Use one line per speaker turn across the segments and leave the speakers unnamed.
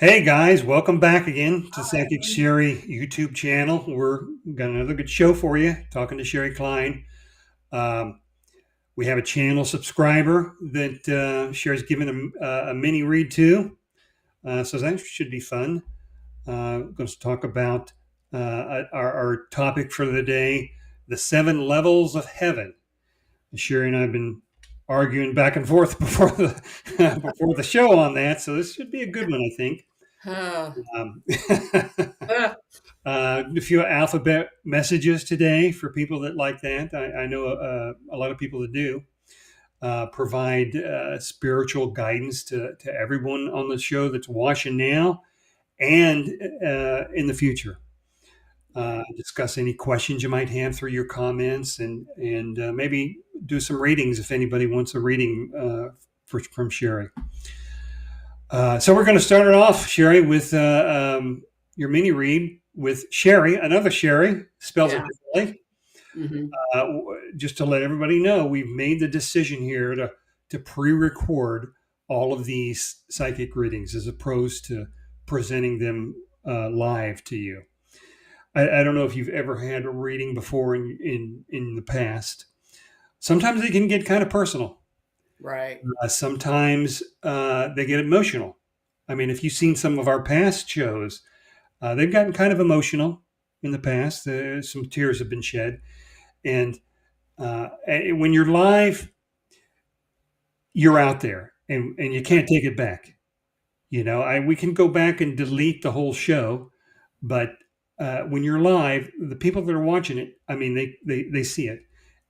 Hey guys, welcome back again to Psychic Shari YouTube channel. We're got another good show for you. Talking to Sherry Klein. Um, we have a channel subscriber that Sherry's given a mini read to, so that should be fun. Going to talk about our topic for the day: the 7 levels of heaven. Sherry and I have been arguing back and forth before the before the show on that, so this should be a good one, I think.
Oh,
Um,
uh,
a few alphabet messages today for people that like that. I know a lot of people that do provide spiritual guidance to everyone on the show that's watching now and in the future.
right.
Discuss any questions you might have through your comments and maybe do some readings if anybody wants a reading from Sherry. So we're going to start it off, Sherry, with your mini read with Sherry, another Sherry, spells it
Yeah.
differently.
Hmm.
Just to let everybody know, we've made the decision here to pre-record all of these psychic readings as opposed to presenting them live to you. I don't know if you've ever had a reading before in the past. Sometimes they can get kind of personal.
Right.
Sometimes they get emotional. I mean, if you've seen some of our past shows, they've gotten kind of emotional in the past. Some tears have been shed. And when you're live, you're out there and you can't take it back. We can go back and delete the whole show, but when you're live, the people that are watching it, I mean, they see it.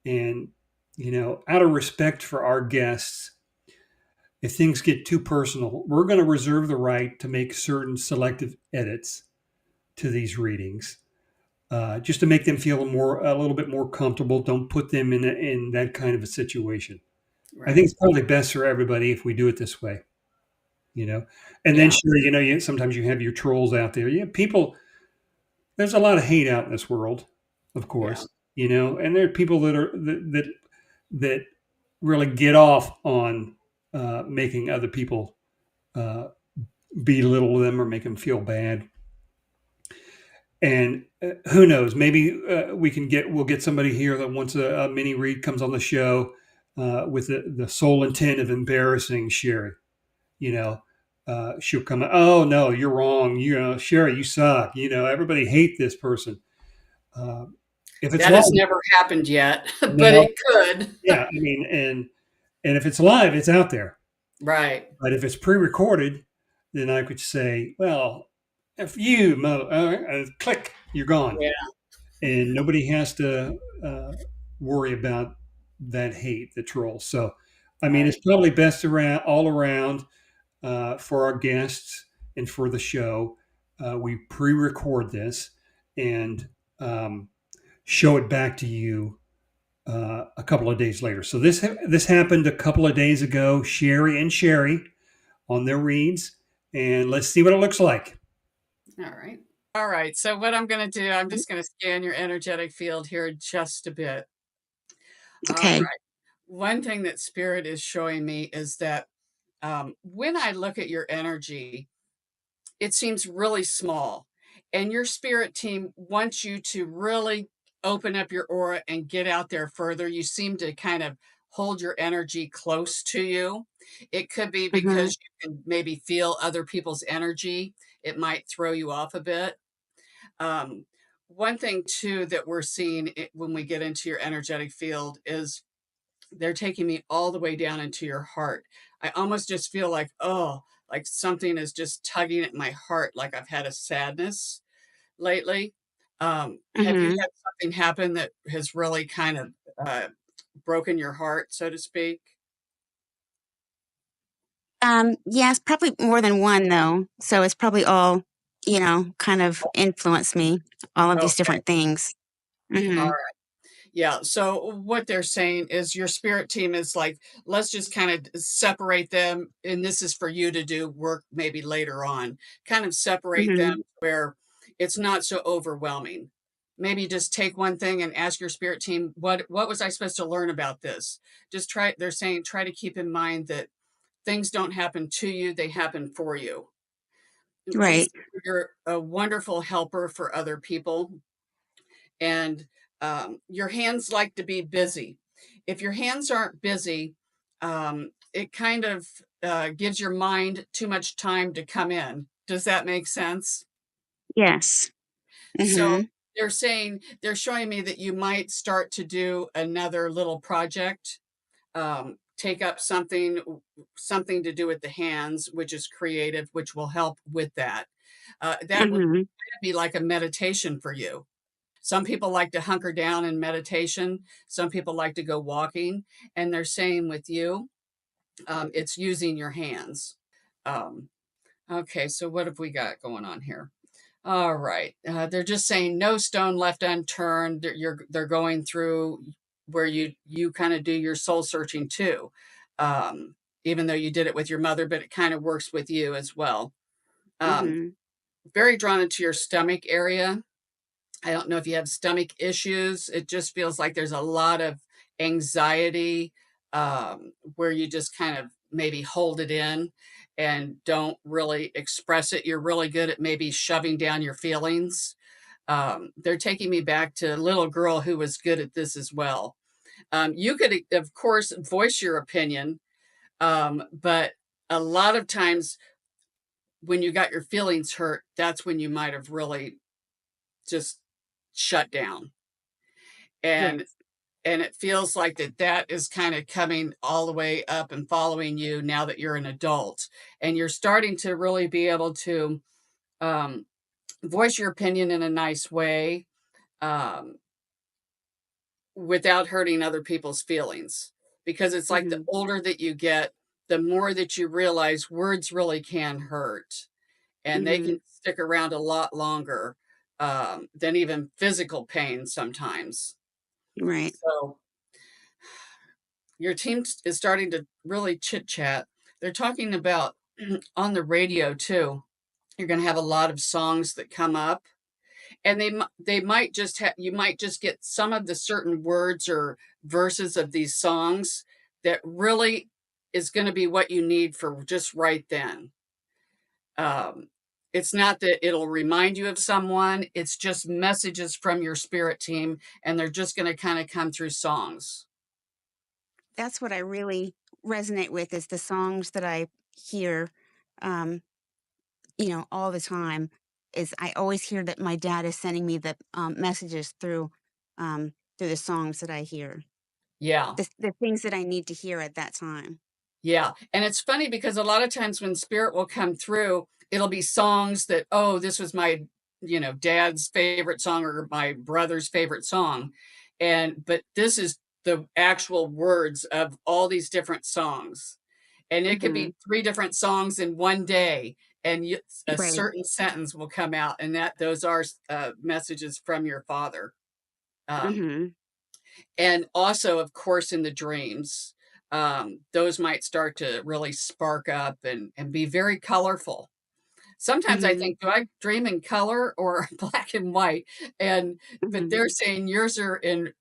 And, out of respect for our guests, if things get too personal, we're going to reserve the right to make certain selective edits to these readings, just to make them feel a little bit more comfortable. Don't put them in that kind of a situation. I think
Right.
it's probably best for everybody if we do it this way, you know. And then,
Yeah.
sure, sometimes you have your trolls out there. Yeah, people. There's a lot of hate out in this world, of
Yeah.
course, and there are people that really get off on making other people uh, belittle them or make them feel bad. And who knows? Maybe we'll get somebody here that wants a mini read comes on the show with the sole intent of embarrassing Sherry. You know, she'll come. Oh no, you're wrong. Sherry, you suck. Everybody hate this person. Uh, if it's
That
live,
has never happened yet, but
no,
it could.
yeah. I mean, and if it's live, it's out there.
Right.
But if it's pre-recorded, then I could say, well, if you click, you're gone,
Yeah.
and nobody has to worry about that hate, the trolls. So, I mean, it's
Right.
probably best around all around for our guests and for the show. We pre-record this and show it back to you a couple of days later. So this happened a couple of days ago. Sherry on their reads, and let's see what it looks like.
All right. All right. So what I'm going to do, I'm just going to scan your energetic field here just a bit. All
Okay.
right. One thing that spirit is showing me is that when I look at your energy, it seems really small. And your spirit team wants you to really open up your aura and get out there further. You seem to kind of hold your energy close to you. It could be
Mhm.
because you can maybe feel other people's energy. It might throw you off a bit. Um, One thing, too, that we're seeing when we get into your energetic field is they're taking me all the way down into your heart. I almost just feel like, oh, like something is just tugging at my heart, like I've had a sadness lately. Have you
Mhm.
had something happen that has really kind of broken your heart, so to speak?
Yes, probably more than one though. So it's probably all, kind of influenced me, all of these
Okay.
different things.
All
Mhm.
right. Yeah. So what they're saying is your spirit team is like, let's just kind of separate them. And this is for you to do work maybe later on, kind of separate them
Mhm.
where it's not so overwhelming. Maybe just take one thing and ask your spirit team, what was I supposed to learn about this? Just try, they're saying, try to keep in mind that things don't happen to you, they happen for you.
Right.
basically you're a wonderful helper for other people, and your hands like to be busy. If your hands aren't busy, it kind of gives your mind too much time to come in. Does that make sense?
Yes.
So
Mhm.
they're showing me that you might start to do another little project, take up something to do with the hands, which is creative, which will help with that. That would
Mhm.
be like a meditation for you. Some people like to hunker down in meditation. Some people like to go walking, and they're saying with you, it's using your hands. Um, okay, so what have we got going on here? All right, they're just saying no stone left unturned. They're going through where you kind of do your soul searching too, even though you did it with your mother, but it kind of works with you as well. Um,
Mhm.
very drawn into your stomach area. I don't know if you have stomach issues. It just feels like there's a lot of anxiety, where you just kind of maybe hold it in and don't really express it. You're really good at maybe shoving down your feelings. They're taking me back to a little girl who was good at this as well. You could, of course, voice your opinion, but a lot of times when you got your feelings hurt, that's when you might have really just shut down. And
Yes.
and it feels like that is kind of coming all the way up and following you now that you're an adult, and you're starting to really be able to um, voice your opinion in a nice way, um, without hurting other people's feelings, because it's like the
Mhm.
older that you get, the more that you realize words really can hurt, and they can
Mhm.
stick around a lot longer, than even physical pain sometimes.
Right.
So your team is starting to really chit chat. They're talking about on the radio too. You're going to have a lot of songs that come up, and they might just have you might just get some of the certain words or verses of these songs that really is going to be what you need for just right then. Um, it's not that it'll remind you of someone; it's just messages from your spirit team, and they're just going to kind of come through songs.
That's what I really resonate with is the songs that I hear, um, all the time. Is I always hear that my dad is sending me the messages through the songs that I hear,
Yeah.
the things that I need to hear at that time.
Yeah, and it's funny because a lot of times when spirit will come through, it'll be songs that, "Oh, this was my, dad's favorite song or my brother's favorite song." But this is the actual words of all these different songs. And it could
Mhm.
be 3 different songs in one day, and a
Right.
certain sentence will come out, and those are messages from your father. Um,
Mhm.
and also, of course, in the dreams, those might start to really spark up and be very colorful. Sometimes I
Mhm.
think, do I dream in color or black and white? But
Mhm.
they're saying yours are in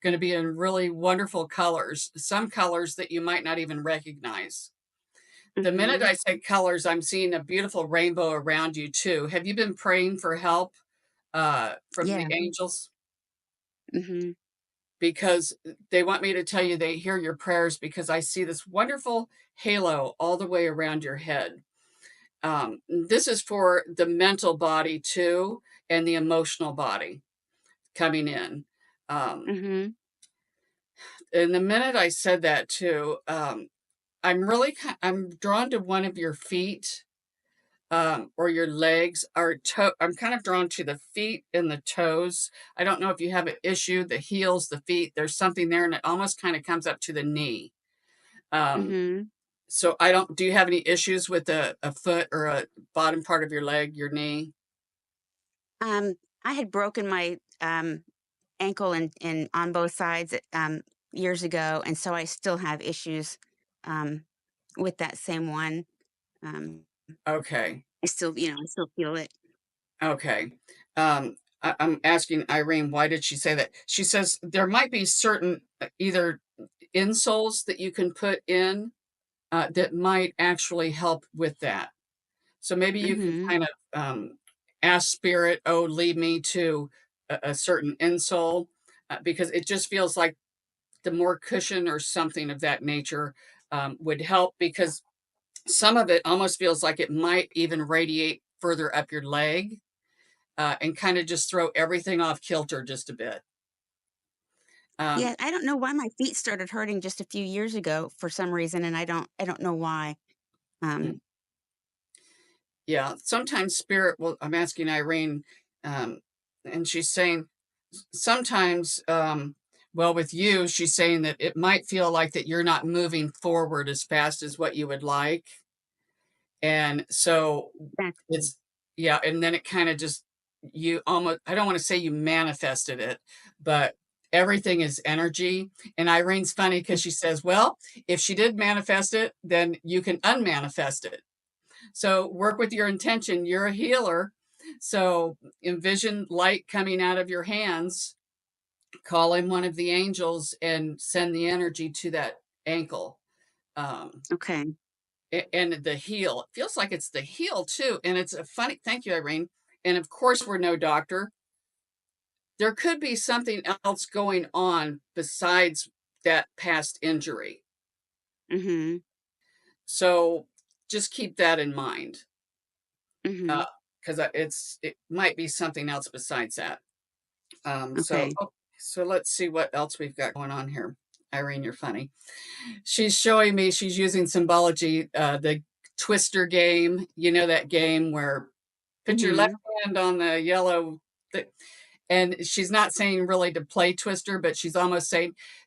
going to be in really wonderful colors, some colors that you might not even recognize. The minute
Mhm.
I say colors, I'm seeing a beautiful rainbow around you too. Have you been praying for help from the
Yeah.
angels?
Mhm.
Because they want me to tell you they hear your prayers, because I see this wonderful halo all the way around your head. This is for the mental body too, and the emotional body coming in. Um,
Mhm.
and the minute I said that too, I'm drawn to one of your feet, or your legs, or toe. I'm kind of drawn to the feet and the toes. I don't know if you have an issue, the heels, the feet. There's something there, and it almost kind of comes up to the knee. Um,
Mhm.
so I don't. Do you have any issues with a foot or a bottom part of your leg, your knee?
Um, I had broken my ankle and on both sides years ago, and so I still have issues um, with that same one. Um,
Okay.
I still feel it.
Okay. I'm asking Irene, why did she say that? She says there might be certain either insoles that you can put in, that might actually help with that. So maybe you can
Mhm.
kind of ask spirit, oh, lead me to a certain insole, because it just feels like the more cushion or something of that nature would help, because some of it almost feels like it might even radiate further up your leg, and kind of just throw everything off kilter just a bit. Um,
Yeah, I don't know why my feet started hurting just a few years ago for some reason, and I don't know why.
mm,
Um,
yeah, sometimes spirit will. I'm asking Irene, um, and she's saying sometimes, well, with you, she's saying that it might feel like that you're not moving forward as fast as what you would like. And so
that's
it's, yeah, and then it kind of just, you almost, I don't want to say you manifested it, but everything is energy. And Irene's funny because she says, well, if she did manifest it, then you can unmanifest it. So work with your intention. You're a healer. So envision light coming out of your hands, call in one of the angels and send the energy to that ankle. Um,
okay.
and the heel, it feels like it's the heel too. And it's a funny, thank you, Irene. And of course, we're no doctor. There could be something else going on besides that past injury.
Mhm.
So just keep that in mind.
Mhm.
Because it might be something else besides that. So
Okay.
oh, so let's see what else we've got going on here. Irene, you're funny. She's showing me she's using symbology, the Twister game. You know that game where put your left
Mhm.
hand on the yellow, and she's not saying really to play Twister, but she's almost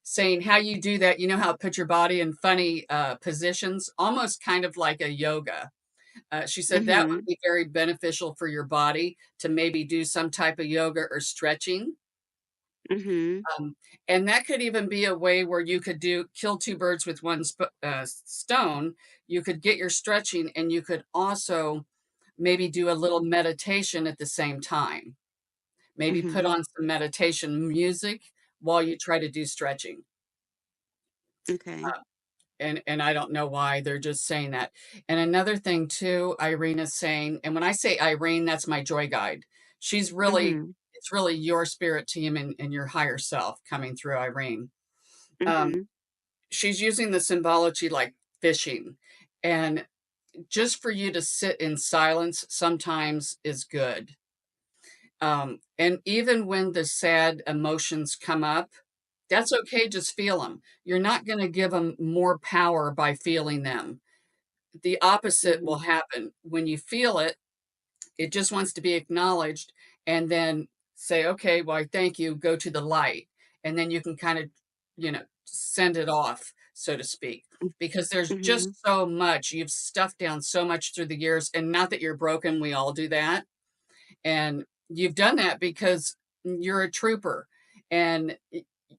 saying how you do that. You know how to put your body in funny positions, almost kind of like a yoga. She said that would
Mhm.
be very beneficial for your body to maybe do some type of yoga or stretching.
Mhm.
Um, and that could even be a way where you could do kill two birds with one stone. You could get your stretching, and you could also maybe do a little meditation at the same time. Maybe put
Mhm.
on some meditation music while you try to do stretching.
Okay.
And I don't know why they're just saying that. And another thing too, Irene is saying, and when I say Irene, that's my joy guide. She's really,
Mhm.
it's really your spirit team and your higher self coming through Irene. Um,
Mhm.
she's using the symbology like fishing. And just for you to sit in silence sometimes is good. And even when the sad emotions come up, that's okay. Just feel them. You're not going to give them more power by feeling them. The opposite will
Mhm.
happen. When you feel it, it just wants to be acknowledged, and then say, okay, well, I thank you, go to the light. And then you can kind of, send it off, so to speak, because there's
Mhm.
just so much. You've stuffed down so much through the years, and not that you're broken. We all do that. And you've done that because you're a trooper, and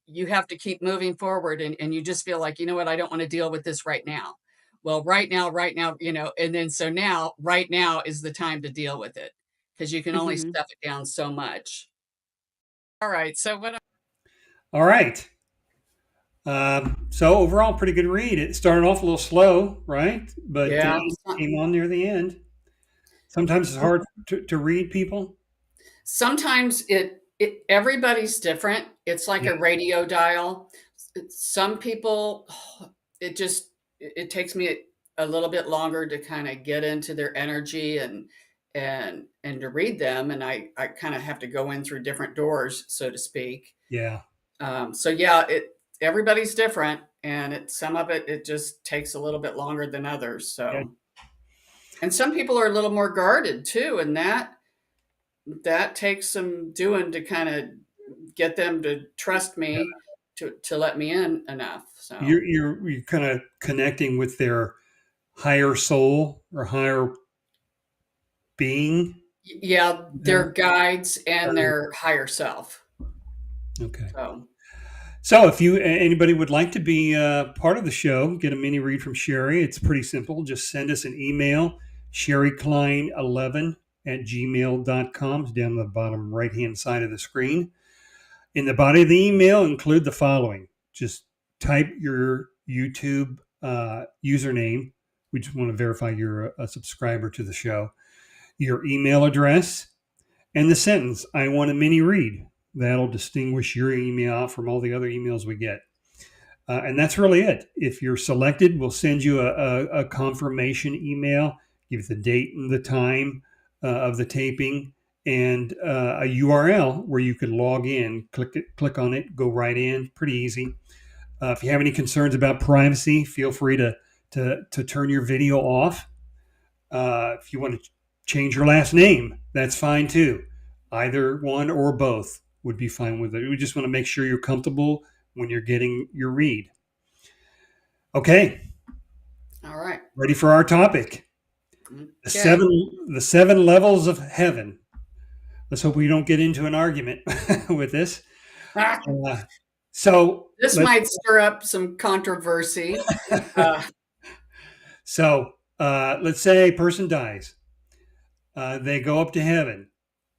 you have to keep moving forward, and you just feel like, you know what, I don't want to deal with this right now. Well, right now, and then so now, right now is the time to deal with it, because you can only
Mhm.
stuff it down so much. All right. So what?
All right. So overall, pretty good read. It started off a little slow, right? But
Yeah.
came on near the end. Sometimes it's hard to read people.
Sometimes it everybody's different. It's like
Yeah,
a radio dial. Some people, it just it takes me a little bit longer to kind of get into their energy and to read them, and I kind of have to go in through different doors, so to speak.
yeah,
So yeah, it everybody's different, and some of it just takes a little bit longer than others.
yeah,
So, and some people are a little more guarded too, and that takes some doing to kind of get them to trust
yeah.
me to let me in enough. So
You're kind of connecting with their higher soul or higher being.
yeah,
Yeah.
their guides and their higher self.
Okay.
So
So, if anybody would like to be part of the show, get a mini read from Sherry, it's pretty simple. Just send us an email, sherryklein11 at gmail.com. It's down the bottom right hand side of the screen. In the body of the email, include the following. Just type your YouTube username We just want to verify you're a subscriber to the show. Your email address and the sentence, I want a mini read. That'll distinguish your email from all the other emails we get. And that's really it. If you're selected, we'll send you a confirmation email, give you the date and the time of the taping, and a URL where you can log in. Click on it, go right in. Pretty easy. If you have any concerns about privacy, feel free to turn your video off. If you want to change your last name, that's fine too. Either one or both would be fine with it. We just want to make sure you're comfortable when you're getting your read. Okay,
All right.
ready for our topic. The
Okay.
seven levels of heaven. Let's hope we don't get into an argument with this. So
This might stir up some controversy.
Let's say a person dies. They go up to heaven.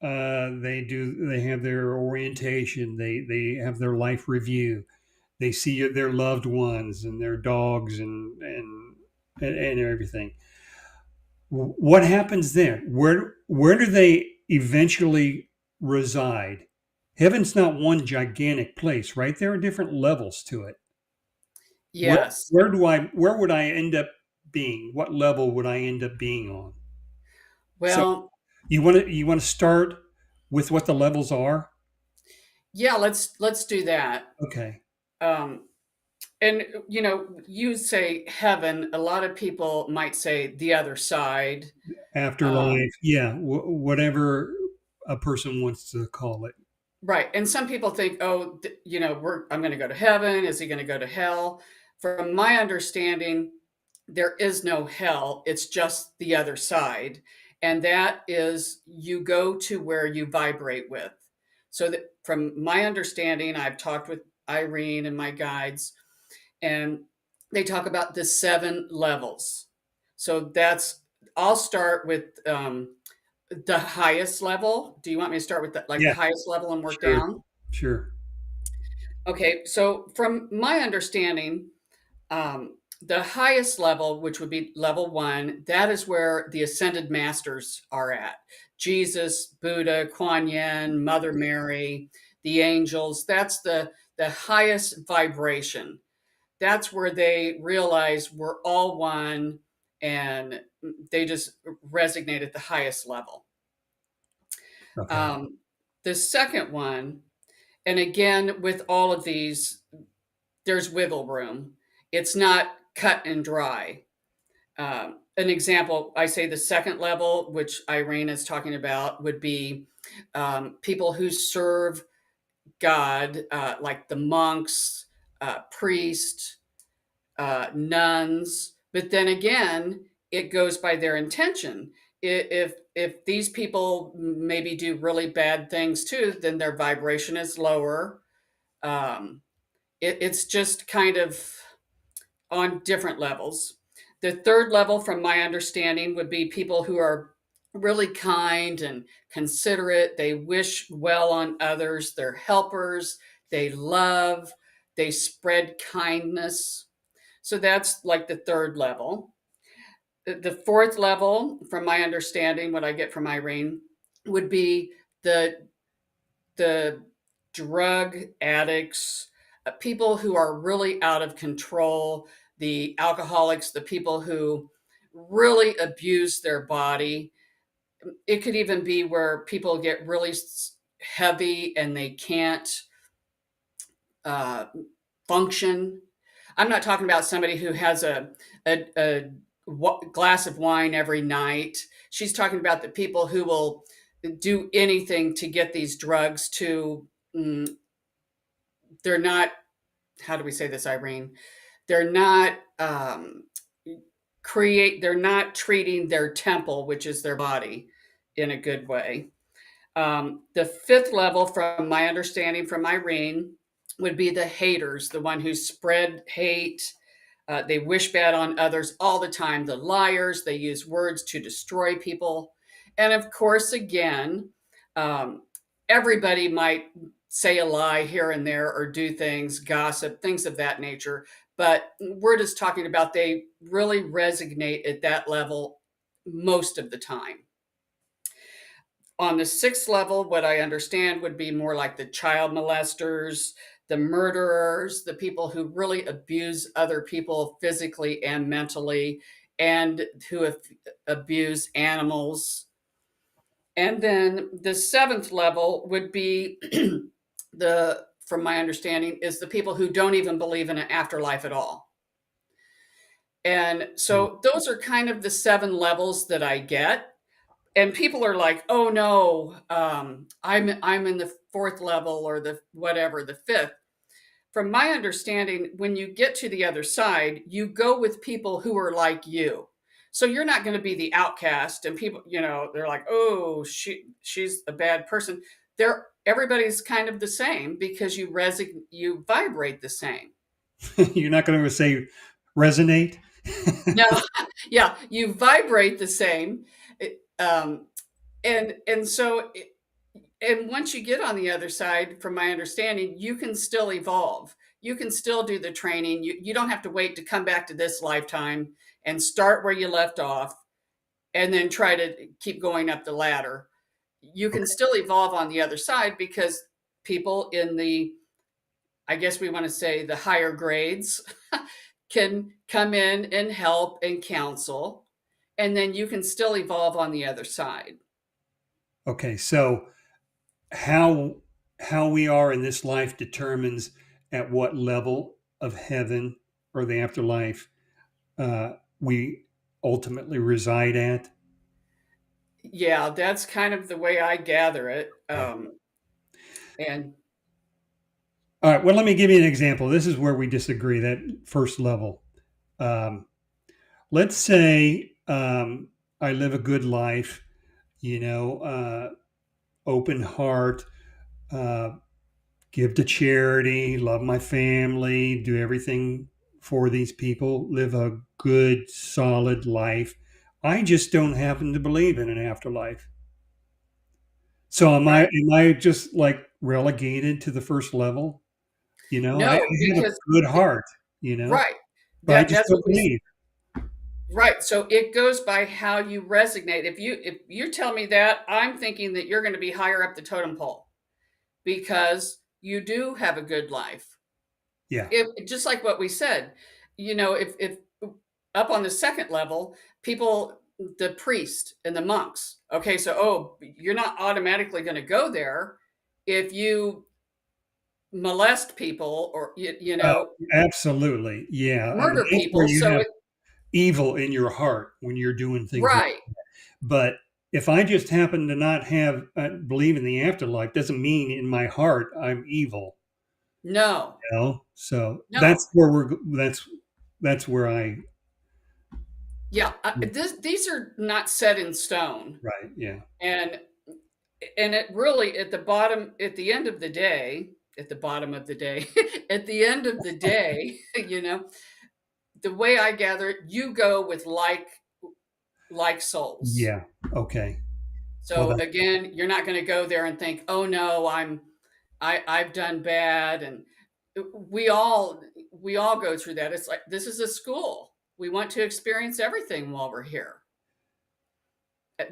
They have their orientation. They have their life review. They see their loved ones and their dogs and everything. What happens there? Where do they eventually reside? Heaven's not one gigantic place, right? There are different levels to it.
Yes.
Where would I end up being? What level would I end up being on?
Well,
So you want to start with what the levels are?
yeah, let's do that.
Okay.
And you say heaven, a lot of people might say the other side.
Afterlife, yeah, whatever a person wants to call it.
Right. And some people think, oh, I'm going to go to heaven. Is he going to go to hell? From my understanding, there is no hell. It's just the other side. And that is you go to where you vibrate with. So that from my understanding, I've talked with Irene and my guides, and they talk about the 7 levels. So I'll start with the highest level. Do you want me to start with the highest level and work down?
Sure.
Okay, so from my understanding, the highest level, which would be level 1, that is where the ascended masters are at. Jesus, Buddha, Kuan Yin, Mother Mary, the angels. That's the highest vibration. That's where they realize we're all one, and they just resonate at the highest level.
Okay.
The second one, and again, with all of these, there's wiggle room. It's not cut and dry. An example, I say the second level, which Irene is talking about, would be people who serve God, like the monks, priests, nuns. But then again, it goes by their intention. If these people maybe do really bad things too, then their vibration is lower. It's just kind of on different levels. The third level, from my understanding, would be people who are really kind and considerate. They wish well on others. They're helpers. They love. They spread kindness. So that's like the third level. The fourth level, from my understanding, what I get from Irene, would be the the drug addicts, people who are really out of control, the alcoholics, the people who really abuse their body. It could even be where people get really heavy and they can't uh, function. I'm not talking about somebody who has a glass of wine every night. She's talking about the people who will do anything to get these drugs to. They're not. How do we say this, Irene? They're not They're not treating their temple, which is their body, in a good way. The fifth level, from my understanding from Irene, would be the haters, the one who spread hate. They wish bad on others all the time. The liars, they use words to destroy people. And of course, again, everybody might say a lie here and there or do things, gossip, things of that nature. But we're just talking about they really resonate at that level most of the time. On the sixth level, what I understand would be more like the child molesters, the murderers, the people who really abuse other people physically and mentally, and who have abuse animals. And then the seventh level would be from my understanding, is the people who don't even believe in an afterlife at all. And
Mm.
so those are kind of the seven levels that I get. And people are like, "Oh no, I'm in the fourth level or the whatever, the fifth." From my understanding, when you get to the other side, you go with people who are like you. So you're not going to be the outcast, and people, they're like, "Oh, she's a bad person." Everybody's kind of the same because you vibrate the same.
You're not going to say resonate?
No, yeah, you vibrate the same. Um, and so and once you get on the other side, from my understanding, you can still evolve. You can still do the training. You don't have to wait to come back to this lifetime and start where you left off and then try to keep going up the ladder. You can
Okay.
still evolve on the other side because people in the, I guess we want to say, the higher grades can come in and help and counsel. And then you can still evolve on the other side.
Okay. So how how we are in this life determines at what level of heaven or the afterlife we ultimately reside at.
Yeah, that's kind of the way I gather it.
Okay.
And
All right. Well, let me give you an example. This is where we disagree. That first level. Um, let's say I live a good life. You know, open heart. Uh, give to charity, love my family, do everything for these people, live a good, solid life. I just don't happen to believe in an afterlife. So
right.
am I just like relegated to the first level? You know, I
No,
have a
because
good
it,
heart, you know,
right.
but I
That
just
that's
don't
what we
believe.
right. So it goes by how you resonate. If you tell me that, I'm thinking that you're going to be higher up the totem pole because you do have a good life.
Yeah.
If just like what we said, if up on the second level, people, the priest and the monks, okay, so you're not automatically going to go there if you molest people or
Oh, absolutely. Yeah. I mean,
murder
that's where
people.
you
So
have
it
evil in your heart when you're doing things like.
right.
But if I just happen to not have believe in the afterlife, doesn't mean in my heart I'm evil.
No,
You know, so
no.
that's where I
Yeah, these are not set in stone.
right. Yeah.
And it really, at the bottom, at the end of the day, at the bottom of the day, at the end of the day, the way I gather it, you go with like souls.
Yeah. Okay. Well,
So again, you're not going to go there and think, "Oh no, I've done bad." And we all we all go through that. It's like this is a school. We want to experience everything while we're here.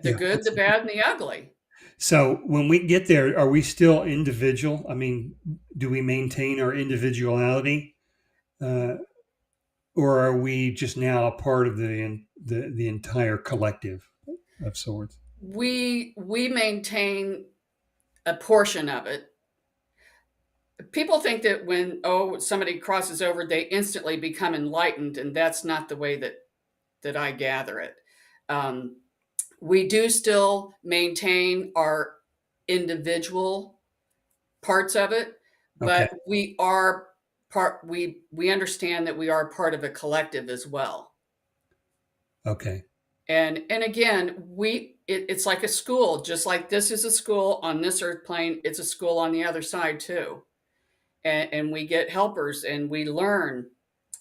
The
yeah.
good, the bad, and the ugly.
So when we get there, are we still individual? I mean, do we maintain our individuality, uh, or are we just now a part of the entire collective of sorts?
We maintain a portion of it. People think that when somebody crosses over, they instantly become enlightened, and that's not the way that I gather it. Um, we do still maintain our individual parts of it,
Okay.
but we are part. We understand that we are part of a collective as well.
Okay.
And again, it's like a school, just like this is a school on this earth plane. It's a school on the other side too, and we get helpers and we learn,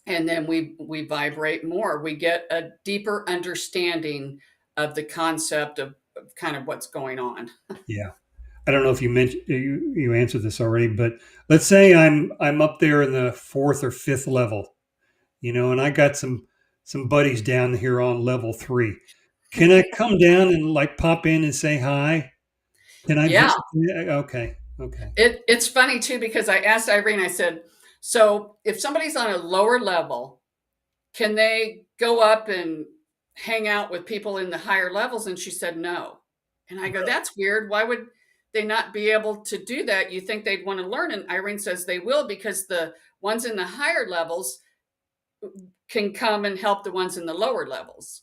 and then we vibrate more. We get a deeper understanding of the concept of kind of what's going on.
Yeah. I don't know if you mentioned you answered this already, but let's say I'm up there in the fourth or fifth level, and I got some buddies down here on level 3. Can I come down and like pop in and say hi? Can I
Yeah.
visit? Okay, okay.
It's funny too because I asked Irene, I said, so if somebody's on a lower level, can they go up and hang out with people in the higher levels? And she said no. And I go, that's weird. Why would they not be able to do that? You think they'd want to learn? And Irene says they will because the ones in the higher levels can come and help the ones in the lower levels.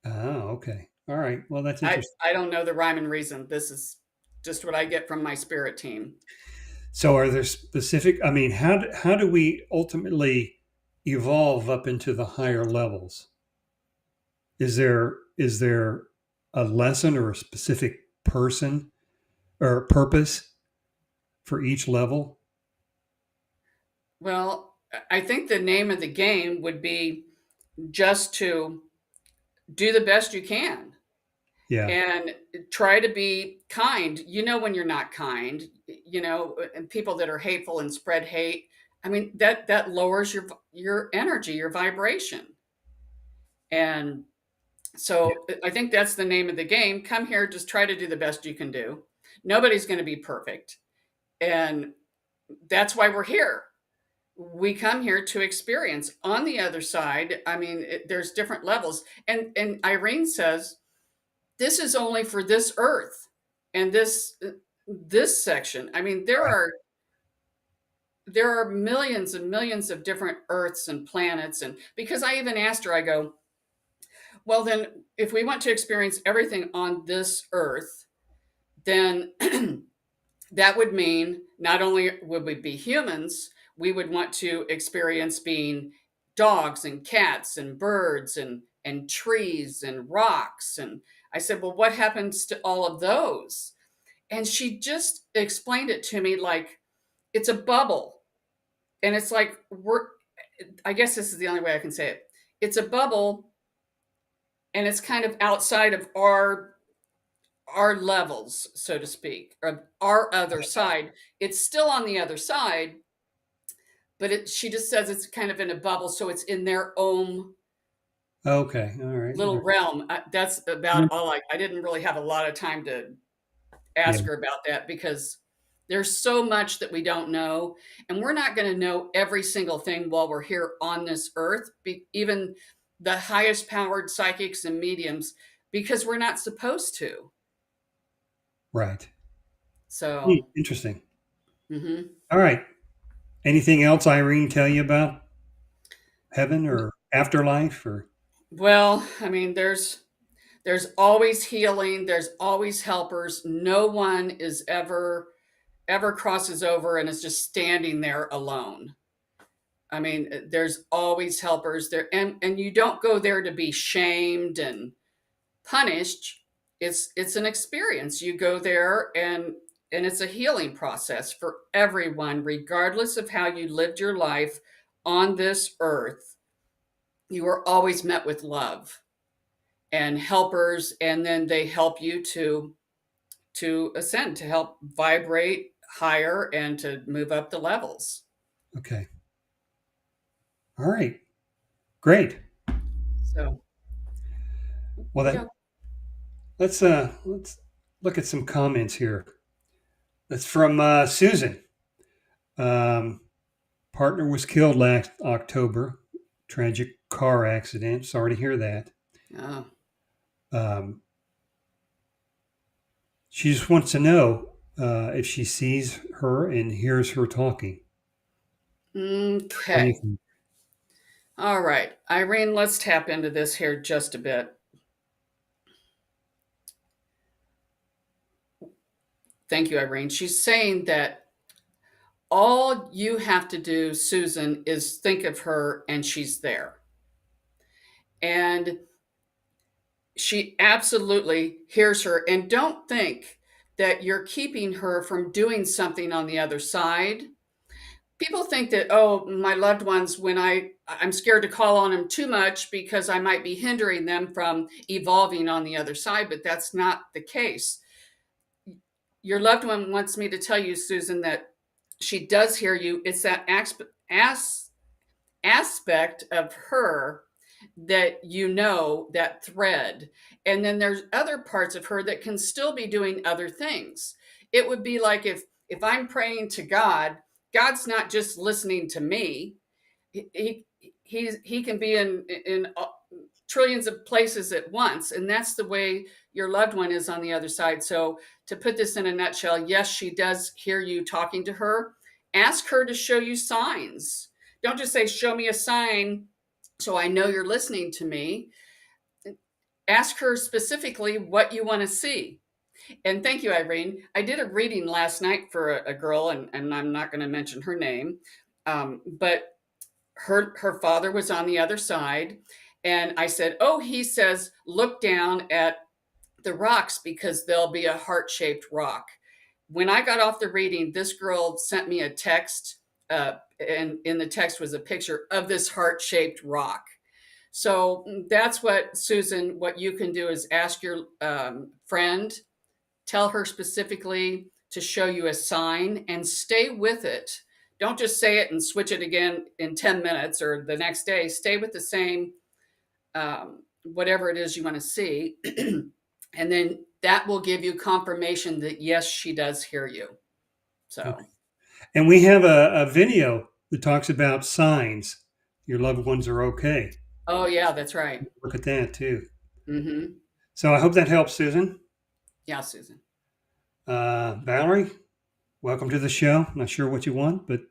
Oh, okay. All right. Well, that's
I,
interesting.
I don't know the rhyme and reason. This is just what I get from my spirit team.
So, are there specific? I mean, how do we ultimately evolve up into the higher levels? Is there a lesson or a specific person or purpose for each level?
Well, I think the name of the game would be just to do the best you can
Yeah.
and try to be kind. You know, when you're not kind, and people that are hateful and spread hate. I mean, that lowers your energy, your vibration. And so I think that's the name of the game. Come here, just try to do the best you can do. Nobody's going to be perfect. And that's why we're here. We come here to experience. On the other side, I mean, there's different levels. And Irene says, this is only for this earth and this section. I mean, there are millions and millions of different earths and planets. And because I even asked her, I go, well, then if we want to experience everything on this earth, then that would mean not only would we be humans, we would want to experience being dogs and cats and birds and trees and rocks. And I said, well, what happens to all of those? And she just explained it to me like it's a bubble. And it's like I guess this is the only way I can say it. It's a bubble and it's kind of outside of our levels, so to speak, or our other side. It's still on the other side, but she just says it's kind of in a bubble, so it's in their own
Okay. All right. All
little
right.
realm. That's about all. I didn't really have a lot of time to
Yeah.
ask her about that because there's so much that we don't know, and we're not going to know every single thing while we're here on this earth. Even the highest powered psychics and mediums, because we're not supposed to.
Right.
So,
Interesting.
mhm.
All right. Anything else Irene tell you about heaven or afterlife or?
Well, I mean, there's always healing, there's always helpers. No one is ever crosses over and is just standing there alone. I mean, there's always helpers there, and you don't go there to be shamed and punished. It's an experience. You go there and it's a healing process for everyone, regardless of how you lived your life on this earth. You are always met with love and helpers, and then they help you to ascend, to help vibrate higher and to move up the levels.
Okay. All right. Great.
So
Well,
yeah.
let's look at some comments here. That's from Susan. Um, Partner was killed last October. Tragic car accident. Sorry to hear that.
Oh,
Um, she just wants to know if she sees her and hears her talking. What do you
okay.
think?
All right, Irene, let's tap into this here just a bit. Thank you, Irene. She's saying that all you have to do, Susan, is think of her and she's there. And she absolutely hears her. And don't think that you're keeping her from doing something on the other side. People think that, oh, my loved ones, when I'm scared to call on them too much because I might be hindering them from evolving on the other side, but that's not the case. your loved one wants me to tell you, Susan, that she does hear you. It's that aspect of her that you know, that thread. And then there's other parts of her that can still be doing other things. It would be like if I'm praying to God, God's not just listening to me. He can be in trillions of places at once, and that's the way your loved one is on the other side. So to put this in a nutshell, yes, she does hear you talking to her. Ask her to show you signs. Don't just say, show me a sign so I know you're listening to me. Ask her specifically what you want to see. And thank you, Irene. I did a reading last night for a girl, and I'm not going to mention her name, but her father was on the other side. And I said, oh, he says, look down at the rocks because there'll be a heart-shaped rock. When I got off the reading, this girl sent me a text, and in the text was a picture of this heart-shaped rock. So that's what, Susan, what you can do is ask your friend, tell her specifically to show you a sign and stay with it. Don't just say it and switch it again in 10 minutes or the next day. Stay with the same, whatever it is you want to see. And then that will give you confirmation that, yes, she does hear you. So,
Okay. And we have a video that talks about signs. Your loved ones are okay.
oh, yeah, that's right.
Look at that too.
Mm-hmm.
So I hope that helps, Susan.
Yeah, Susan.
Valerie, welcome to the show. Not sure what you want, but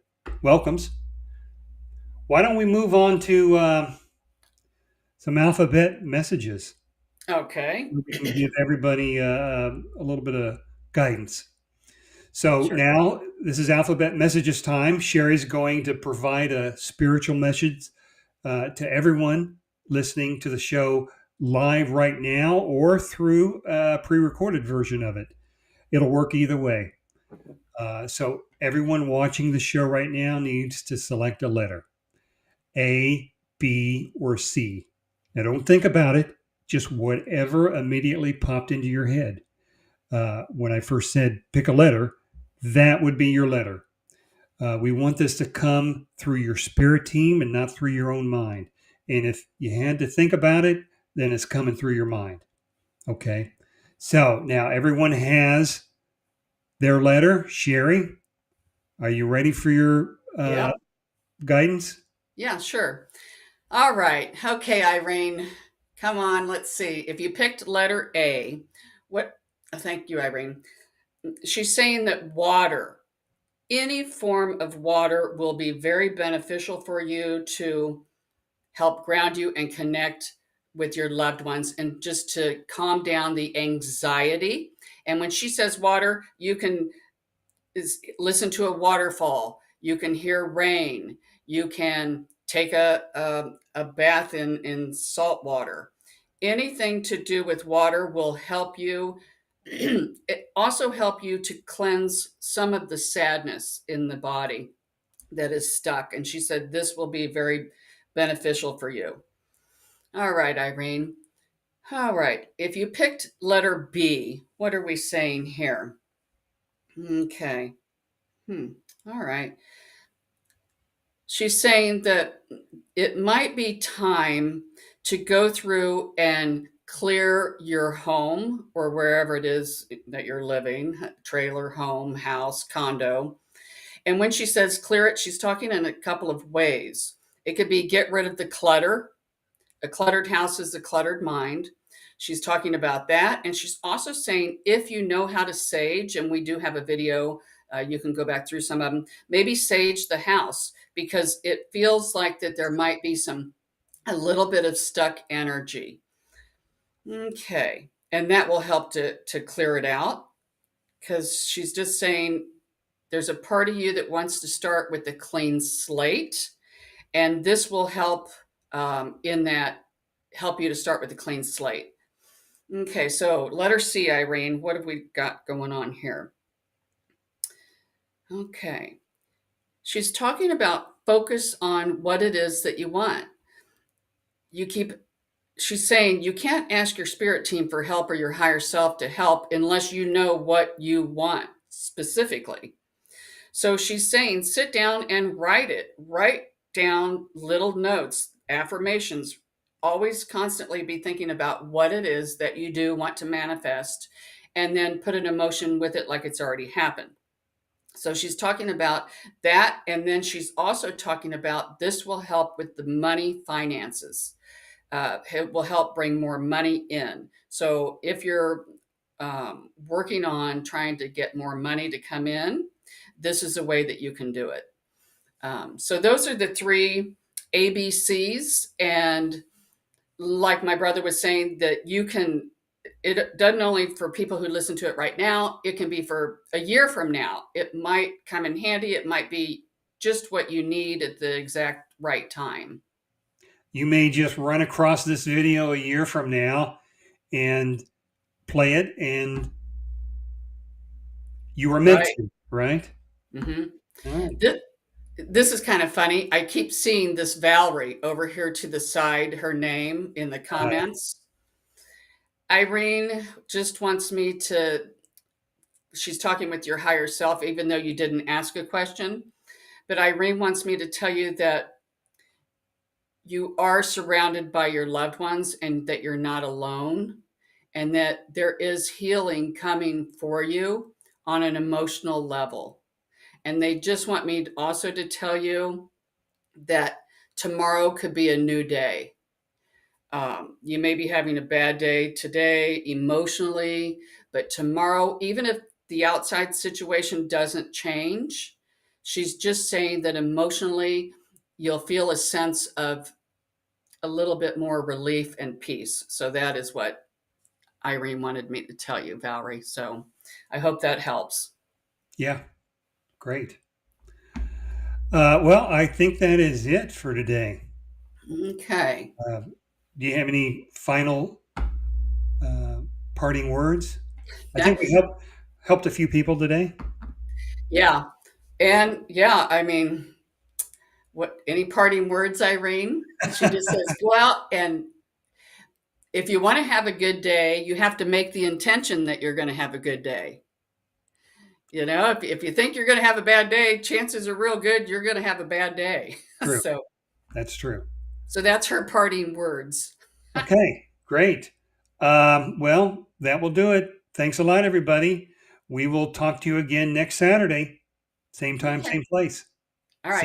welcomes. Why don't we move on to some alphabet messages?
Okay.
We can give everybody a little bit of guidance. So
Sure.
now this is alphabet messages time. Sherry's going to provide a spiritual message to everyone listening to the show live right now or through a pre-recorded version of it. It'll work either way. So everyone watching the show right now needs to select a letter, A, B, or C. Now don't think about it. Just whatever immediately popped into your head. When I first said pick a letter, that would be your letter. We want this to come through your spirit team and not through your own mind. And if you had to think about it, then it's coming through your mind. Okay. So now everyone has their letter. Sherry, are you ready for your
Yeah.
guidance?
Yeah, sure. All right. Okay, Irene. Come on, let's see. If you picked letter A, what? Thank you, Irene. She's saying that water, any form of water, will be very beneficial for you to help ground you and connect with your loved ones and just to calm down the anxiety. And when she says water, you can listen to a waterfall, you can hear rain, you can take a bath in salt water. Anything to do with water will help you. It also help you to cleanse some of the sadness in the body that is stuck. And she said this will be very beneficial for you. All right, Irene. All right. If you picked letter B, what are we saying here? Okay. Hmm. All right. She's saying that it might be time to go through and clear your home or wherever it is that you're living, trailer, home, house, condo. And when she says clear it, she's talking in a couple of ways. It could be get rid of the clutter. A cluttered house is a cluttered mind. She's talking about that. And she's also saying if you know how to sage, and we do have a video, you can go back through some of them, maybe sage the house because it feels like that there might be a little bit of stuck energy. Okay. And that will help to clear it out because she's just saying there's a part of you that wants to start with a clean slate. And this will help in that, help you to start with a clean slate. Okay, so letter C, Irene, what have we got going on here? Okay. She's talking about focus on what it is that you want. You keep she's saying you can't ask your spirit team for help or your higher self to help unless you know what you want specifically. So she's saying sit down and write it. Write down little notes, affirmations. Always constantly be thinking about what it is that you do want to manifest and then put an emotion with it like it's already happened. So she's talking about that. And then she's also talking about this will help with the money finances. It will help bring more money in. So if you're working on trying to get more money to come in, this is a way that you can do it. So those are the three ABCs. And like my brother was saying, that you can, it doesn't only for people who listen to it right now, it can be for a year from now. It might come in handy. It might be just what you need at the exact right time.
You may just run across this video a year from now and play it, and you were meant
Right.
to, right?
Mm-hmm.
All right.
This is kind of funny. I keep seeing this Valerie over here to the side, her name in the comments. Irene just wants me to, she's talking with your higher self, even though you didn't ask a question. But Irene wants me to tell you that you are surrounded by your loved ones and that you're not alone, and that there is healing coming for you on an emotional level. And they just want me also to tell you that tomorrow could be a new day. You may be having a bad day today emotionally, but tomorrow, even if the outside situation doesn't change, she's just saying that emotionally, you'll feel a sense of a little bit more relief and peace. So that is what Irene wanted me to tell you, Valerie. So I hope that helps.
Yeah, great. Well, I think that is it for today.
Okay.
Do you have any final uh, parting words? I
That,
think we helped a few people today.
yeah. And yeah, I mean, what, any parting words, Irene? She just says, go out, and if you want to have a good day, you have to make the intention that you're going to have a good day. You know, if you think you're going to have a bad day, chances are real good you're going to have a bad day.
True.
so,
That's true.
so that's her parting words.
Okay, great. Well, that will do it. Thanks a lot, everybody. We will talk to you again next Saturday. Same time,
Okay.
same place.
All
See
right.